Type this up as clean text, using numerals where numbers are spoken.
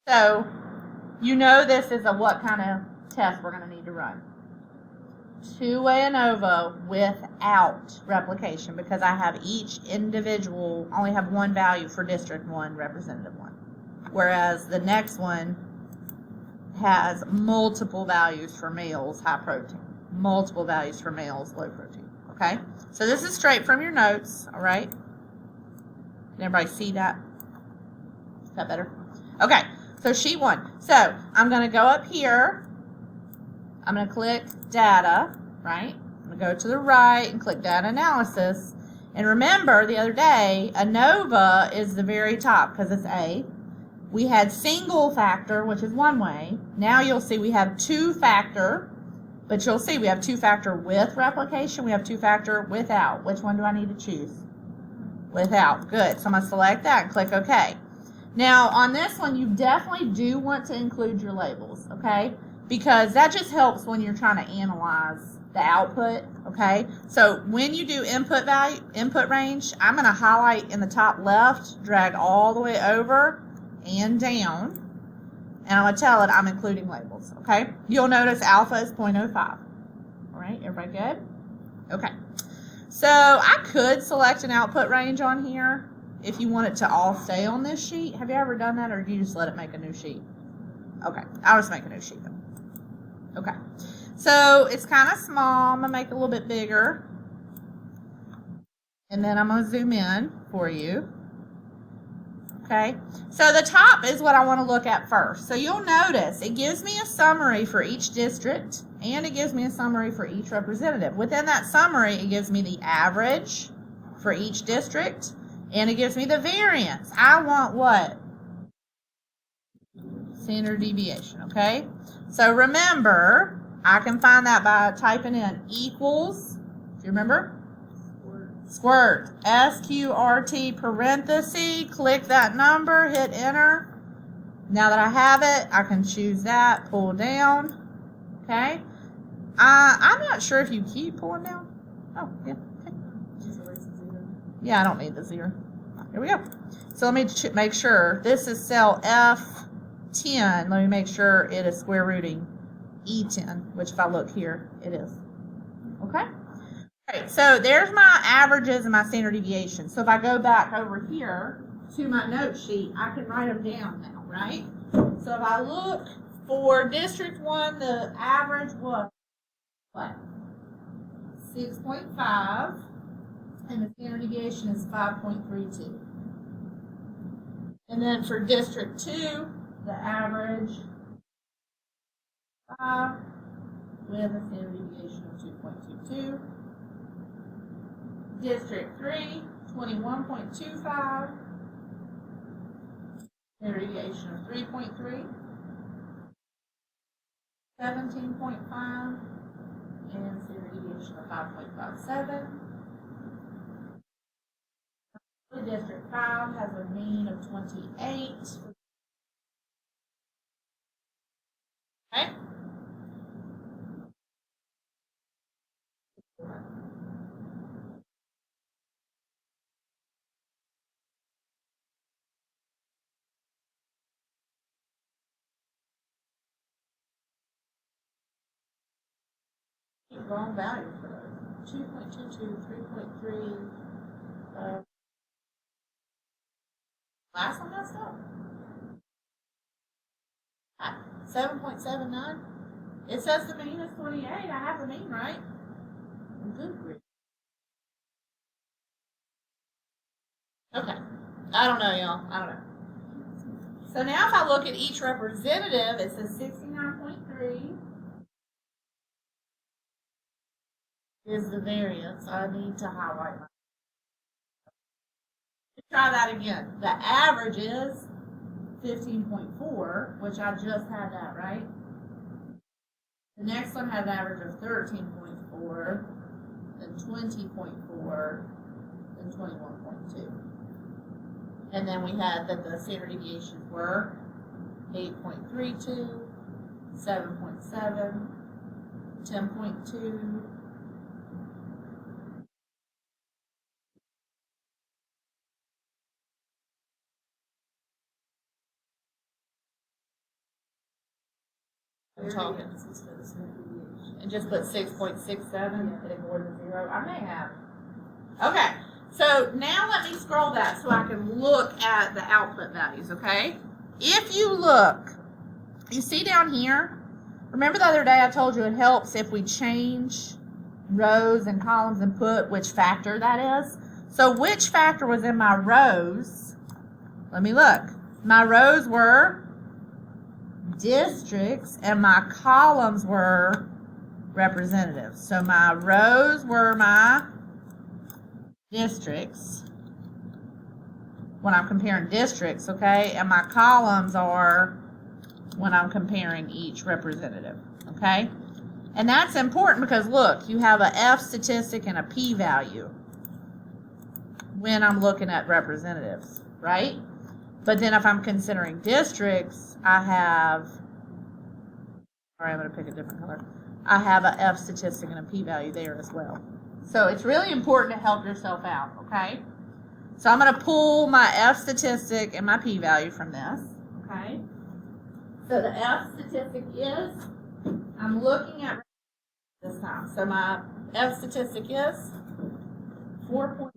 So you know this is a what kind of test we're going to need to run. Two-way ANOVA without replication, because I have each individual only have one value for District 1, Representative 1. Whereas the next one has multiple values for males, high protein. Multiple values for males, low protein. Okay? So this is straight from your notes, all right? Can everybody see that? Is that better? Okay, so sheet 1. So I'm going to go up here. I'm going to click data, right? I'm going to go to the right and click data analysis. And remember, the other day, ANOVA is the very top because it's A. We had single factor, which is one way. Now you'll see we have two factor, but you'll see we have two factor with replication. We have two factor without. Which one do I need to choose? Without. Good. So I'm going to select that and click OK. Now, on this one, you definitely do want to include your labels, okay? Because that just helps when you're trying to analyze the output, okay? So when you do input value, input range, I'm going to highlight in the top left, drag all the way over and down, and I'm going to tell it I'm including labels, okay? You'll notice alpha is 0.05. All right, everybody good? Okay. So I could select an output range on here if you want it to all stay on this sheet. Have you ever done that, or do you just let it make a new sheet? Okay, I'll just make a new sheet then. Okay, so it's kind of small. I'm going to make it a little bit bigger. And then I'm going to zoom in for you. Okay, so the top is what I want to look at first. So you'll notice it gives me a summary for each district, and it gives me a summary for each representative. Within that summary, it gives me the average for each district, and it gives me the variance. I want what? Standard deviation, okay? So remember, I can find that by typing in equals, do you remember? Squirt, S-Q-R-T, parenthesis, click that number, hit enter. Now that I have it, I can choose that, pull down, okay? I'm not sure if you keep pulling down. Oh, yeah, okay. Yeah, I don't need the 0. Here we go. So let me make sure. This is cell F10. Let me make sure it is square rooting E10, which if I look here, it is. Okay? All right, so there's my averages and my standard deviation. So if I go back over here to my note sheet, I can write them down now, right? So if I look for District 1, the average was what? 6.5, and the standard deviation is 5.32. And then for District 2, the average 5 with a standard deviation of 2.22. District 3, 21.25, standard deviation of 3.3, 17.5, and standard deviation of 5.57. District 5 has a mean of 28. Okay? Wrong value for those. 2.22, 3.3. Last one messed up. 7.79. It says the mean is 28. I have the mean right. Good grief. Okay. I don't know, y'all. I don't know. So now if I look at each representative, it says 69.3 is the variance. I need to highlight my. Let's try that again. The average is 15.4, which I just had that, right? The next one has an average of 13.4, then 20.4, then 21.2. And then we had that the standard deviations were 8.32, 7.7, 10.2, I'm talking. And just put 6.67 and ignore the 0. I may have. Okay. So now let me scroll that so I can look at the output values, okay? If you look, you see down here, remember the other day I told you it helps if we change rows and columns and put which factor that is? So which factor was in my rows? Let me look. My rows were districts and my columns were representatives. So my rows were my districts when I'm comparing districts, okay? And my columns are when I'm comparing each representative, okay? And that's important because look, you have a F statistic and a P value when I'm looking at representatives, right? But then if I'm considering districts, I have, all right, I'm going to pick a different color. I have a F statistic and a P value there as well. So it's really important to help yourself out, okay? So I'm going to pull my F statistic and my P value from this, okay? So the F statistic is, I'm looking at this time. So my F statistic is 4.